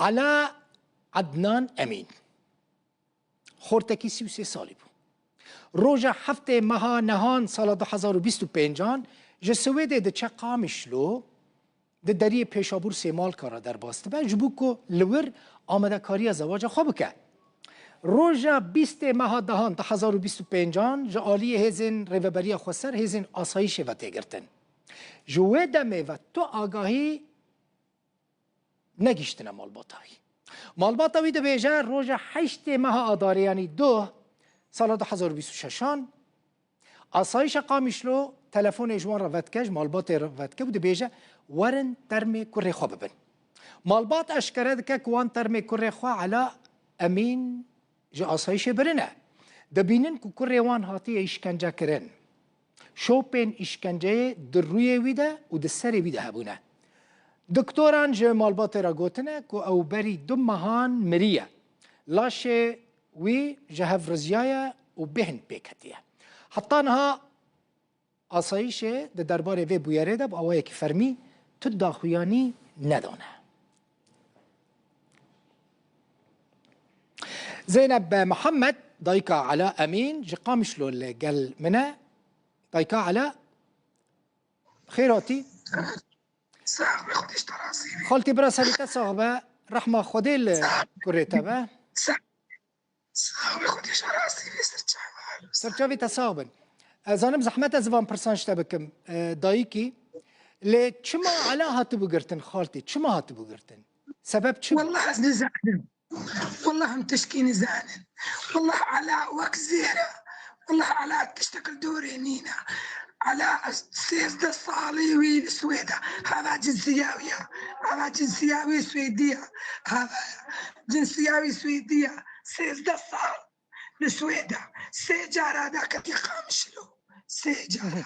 علاء عدنان امین خورتکی 33 سالی بود. روژا هفته ماه نهان سال 2025 جه سویده ده چه قامشلو ده دری پیشابور سیمال کارا در باسته به جبو که لور آمده کاری زواج خواب که روژا 20 ماه دهان 2025 جه آلی هزین ریوبری خوستر هزین آسایش و تگرتن جوه دمه و تو آگاهی نگیشتن مالباتاوی ده بیجه روژا 8 ماه آداره یعنی 2 سال 2026 آسایش قامشلو تلفن اجوان را ودکش مالبات را ودکه بوده بیجه ورن ترمی کره خواه ببن مالبات اشکره که کوان ترمی کره خواه علا امین جا آسایش برنه دبینن که کره وان هاتی اشکنجه کرن شوپین اشکنجه در روی ویده و در سر ویده هبونه دکتوران جا مالبات را گوتنه که او بری 2 ماهان مریه لاشه وی جهف رزیایه و بهن پیکتیه حتی انها آسایش ده دربار وی بویره ده با اوه که فرمی تو داخویانی ندانه زینب محمد دایکا علا امین جی قامشلو اللي قال منه دایکا علا خیراتی صاحب خودش تراسی خالتي برا ساليتا صاحبه رحمه خودي كوريتا با صاحب خودش تراسی سرچاوال سرچاوي تصاوبن زانم زحمت زبان پرسانش تبکم دایکی لی چما علا هاتو بگرتن خالتي چما هاتو بگرتن سبب چه والله حزن زعلان والله هم تشكيني زعلان والله على وك زيرة والله على تشتكل دوري نينا على سيز ده الصاليوي السويدة هذا جنسياوية هذا جنسياوي سويدية هذا جنسياوي سويدية سيز ده الصال السويدة سيجار هذاك تقام شلو سيجار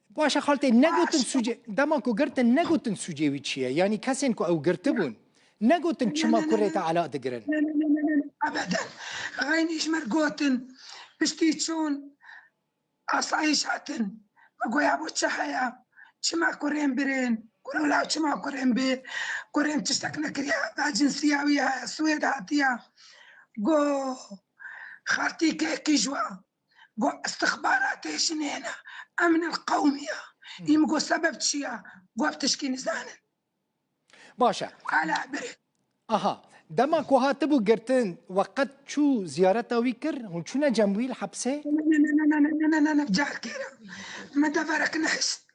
باشه خالتي نگوتن سوجه دما کو گرتن نگوتن سوجه وی چیه یعنی کسین کو او گرتبون نگوتن چما كوريتا علا دگرن لا ابدا غينيش مرقوتن بشتيتشون أصعيشاتن أقول يا أبو تشحيا شما كورين برين كورو لا شما كورين بي كورين تشتكنا كريا ذا جنسياوية سويد هاتيا قو خالتي كيكي جوا قو استخبارات شنينة أمن القومية يمقو سبب تشيا قو بتشكين زانن باشه على برين اها دما کو هاتبو گرتن وقت چو زیارتا وی کر هون چونه جموی الحبسه أنا بجار كده ما دفرك نحس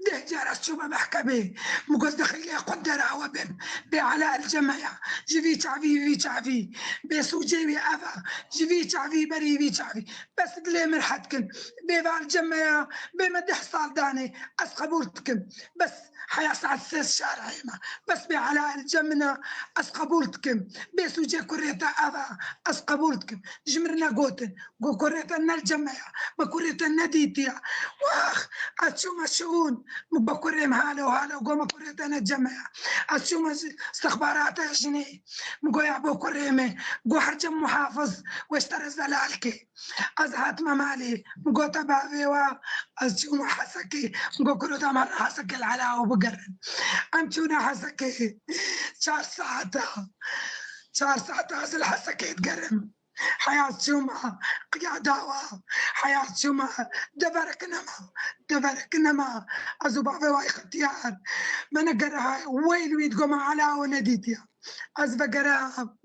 ده جارس شو بحكي مقص دخل لي قدرة وبن بعلاء الجماعة جيفي تعفي في تعفي بسوجي أفا جيفي تعفي بري في تعفي بس دلي مرحتكن بيفا الجماعة بمدح صالداني أسقبولتكن بس حيصعد السيس شارعيما بس بعلاء الجمنة أسقبولتكن بسوجي كوريتا أفا أسقبولتكن جمرنا قوتن قو كوريتا الجماعة بكوريتا النديتيا واخ أتشو مشؤون بكوريم هالا وهالا وقوم كوريت انا الجماعة اشوم استخبارات جنيه مقو يا ابو كريمه قو حرجم محافظ واشترى زلالكي ازهات ممالي مقو تبابي و اشوم حسكي مقو كروتا مر حسكي العلاء وبقرن امشونا حسكي شهر ساعة ازل حسكي يتقرم حياة شوما قياداوا حياة شوما دبرك نما أزوبا في واي اختيار من قرها ويل ويدقوم على ونديتيا أزبا قرها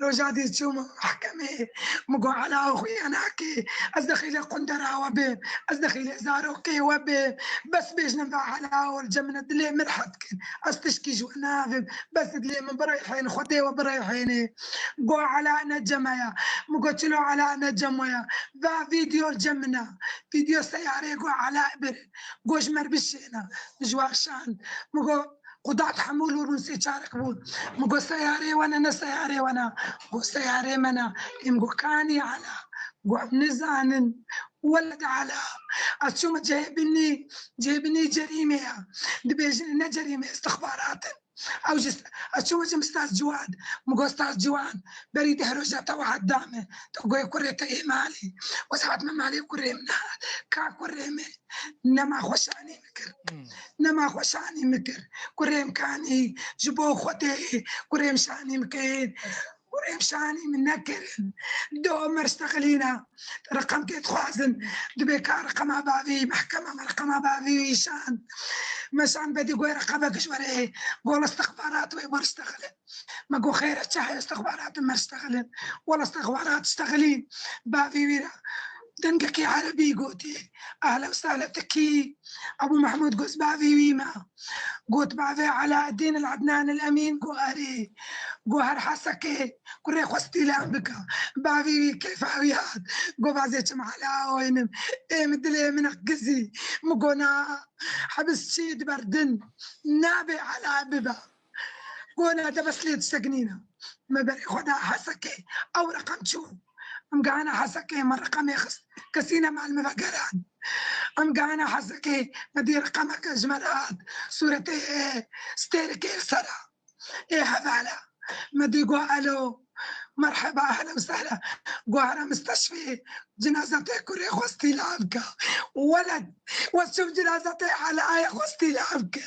رجادي شوما محكمة مقو على أخوي أناكي أزدخيلي قندرا وبي أزدخيلي زاروكي وبي بس بيش ننفع على والجمنة دلي مرحتكن أستشكي جو نافذ بس دلي من بريحين خدي وبريحيني قو على أنا الجمايا مقلت له على أنا الجمايا ذا فيديو الجمنة فيديو سياري قو على إبر قوش مربشينا جواشان مقو قضاة حمول ورنسي شارك بول مقو سياري وانا سياري وانا قو سياري منا يمقو كاني على قو نزانن ولد على أشوم جايبني جريمة دبيجنا جريمة استخبارات او جس اشو جم استاذ جواد مقو استاذ جواد بريد هرجة توعد دامه تقوي كريت مالي وساعات ما مالي كريم كا كريم نما خوشاني مكر نما خوشاني مكر كريم كاني جبو خوتي كريم شاني مكين كريم شاني من نكر دو مرستغلينا رقم كيت خوازن دبيكا رقم بابي محكمة رقم بابي شان مشان بدي قوي رقبك شواري قول استخبارات ويبر اشتغل ما قو خير تشاهي استخبارات ما اشتغلن ولا استخبارات اشتغلين بابي ويرا دنقكي عربي قوتي اهلا وسهلا تكي ابو محمود قوس بابي ويما قوت بابي علاء الدين العدنان الامين قواري قوهر حسكي كوري خوستي لعبك بابي كيف عويات قو بازيت معلا وينم ايه مدلي من قزي مقونا حبس شيد بردن نابي على ببا قونا دبس لي تسقنينا ما بري خدا حسكي او رقم شو ام قانا حسكي من رقم يخص كسينا مع المفقرات ام قانا حسكي مدي رقمك جمالات صورتي ستيركي سرا ايه حفالة مدي قالوا مرحبا اهلا وسهلا قوارا مستشفى جنازتي كوري خوستي لعبك ولد وشوف جنازتي على اي خوستي لعبك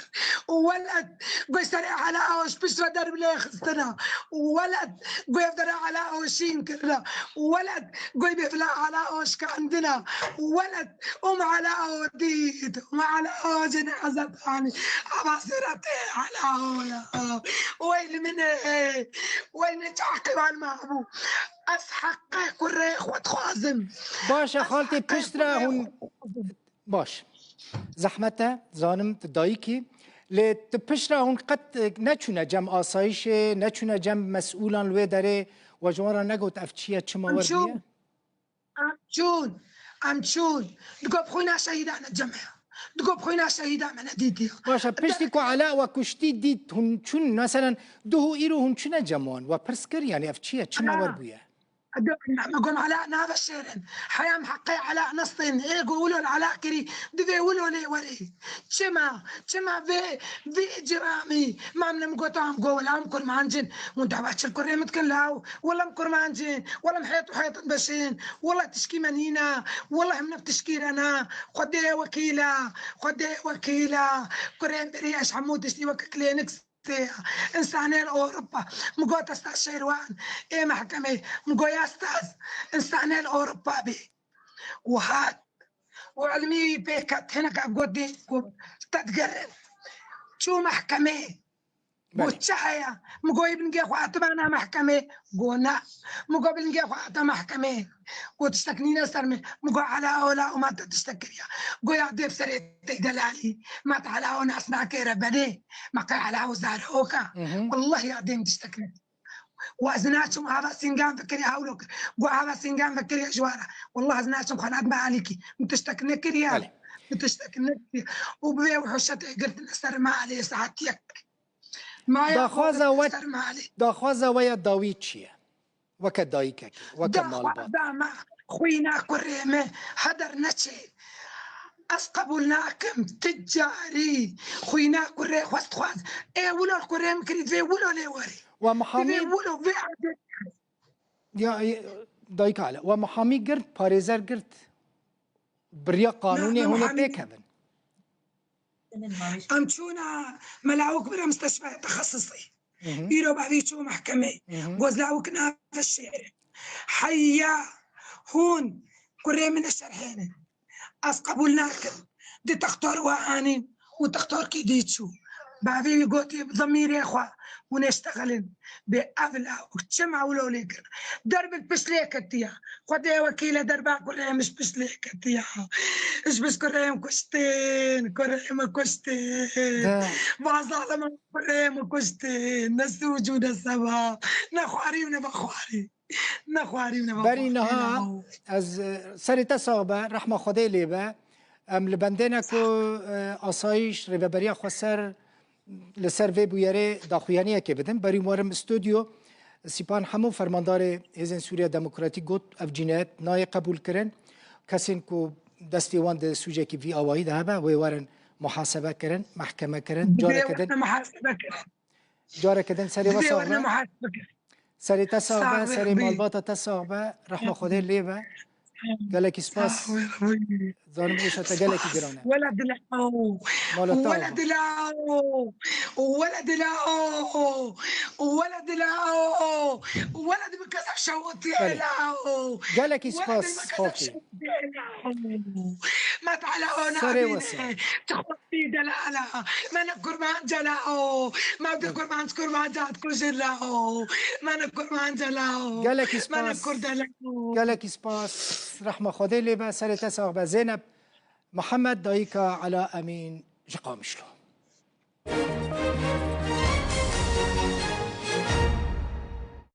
ولد قوي سريع على اوش بشرى درب لي خستنا ولد قوي يفدر على اوشين كرنا ولد قوي بيفلا على اوش كعندنا ولد على اوديت على او جنازة ثاني عباصرتي على اولا وين من وين تعقب عن معبو أسحق كوري خوات خوازم باشه خالتي پشتره هون باش زحمته زانم تدایکی لی پشتره هون قد نچونه جمع آسایش نچونه جمع مسئولان لوی داره و جوارا نگوت افچیه چما وردیه امچون دقو بخوينا شهيدانا الجمعية دقو بخوينا شهيدا من ديدي باشه پشتی کو علاء و کشتی دید هون چون مثلا دو ایرو هون چونه جمعان و پرسکر یعنی افچیه چما وربویه ما قوم علاء نافا الشيرن حيام حقي علاء نصين ايه قولوا العلاء كري دبي ولو لي وري شما في جرامي ما من مقطعم قول ام كل مانجن وانت عباتش الكريم تكلاو ولا مكر مانجن ولا محيط وحيط بشين ولا تشكي منينا والله من تشكيرنا خدي وكيله كريم برياش حمود تشتي وكلينكس انسانين اوروبا مقوت استاذ شيروان ايه محكمه مقو يا استاذ انسانين اوروبا بي وهات وعلمي بيكت هنا قاعد تتقرن شو محكمه بوتشايا مقو ابن جيخ واتبانا محكمه قونا مقو ابن جيخ واتا محكمه وتشتكنينا سرمي مقو على اولا وما تشتكريا قو يا ديب سريتي دلالي ما تعالى ناس ناكيرا بني ما قي على وزار هوكا والله يا ديم تشتكني وازناتهم هذا سنجان فكري هاولوك قو هذا سنجان فكري جوارا والله ازناتهم خلات ما عليكي متشتكني كريا متشتكني وبي وحشتي قلت نسر ما علي ساعتك داخوازه ويا داويد چیه وكا دايكك وكا مالبات داما خوينا كريمه حدر نشي اسقبلناكم تجاري خوينا كري خواست خواز ايه ولو الكريم كريد في ولو لي وري ومحامي ولو في يا دايك على ومحامي قرت باريزر قرت بريا قانوني هنا بيك هذا امشونا ملاوك برا مستشفى تخصصي يرو بعدي شو محكمة وزلاوك نافذ الشارع حيا هون كريم من الشرحين أسقبلناك دي تختار واني وتختار كيديتشو بعدي قوتي بضميري اخوة ونشتغلن بأغلى وتشمع ولو ليك دربك بشليك التيا خدي وكيلة دربك كريم مش بشليك التيا ايش بس كريم كشتين بعض كريم كشتين نسوج ونسبها نخواري ونبخواري بري نها از سريتا صعبة رحمة خدي ليبا ام لبندنا كو آسایش ریوبریا خسر لسر وی بویره داخویانیه که بدن بری مورم استودیو سیپان همو فرماندار ایزن سوریا دموکراتیک گوت اف جنایت نای قبول کرن کسین کو دستی وان ده سوژه کی وی آوایی ده با وی وارن محاسبه کرن محکمه کرن جاره کدن محاسبه کرن جاره کدن سری دبي ورنا وصاغبه محاسبك سری تصاغبه صعب سری ربي مالباتا تصاغبه رحمه خدا لیبه گلکی صعب سپاس ربي زانم اوشتا گلکی سباس گرانه ولد لاو مالتا ولد آبا لاو ولد لاو ولد لاو ولد بكسر شوطي بله لاو گلکی ولد سپاس المكسر خاکی شوطي لاو ما تعلقونا سری بيني وسیع تخطي دلالة ما نكر ما جلاو ما بذكر ما نذكر ما جات كل لاو ما نكر ما جلاو گلکی ما سپاس نكر دلاو گلکی سپاس رحمه خدا لیبه سری تصاغبه زینب محمد دایکا علا امین جقامشلو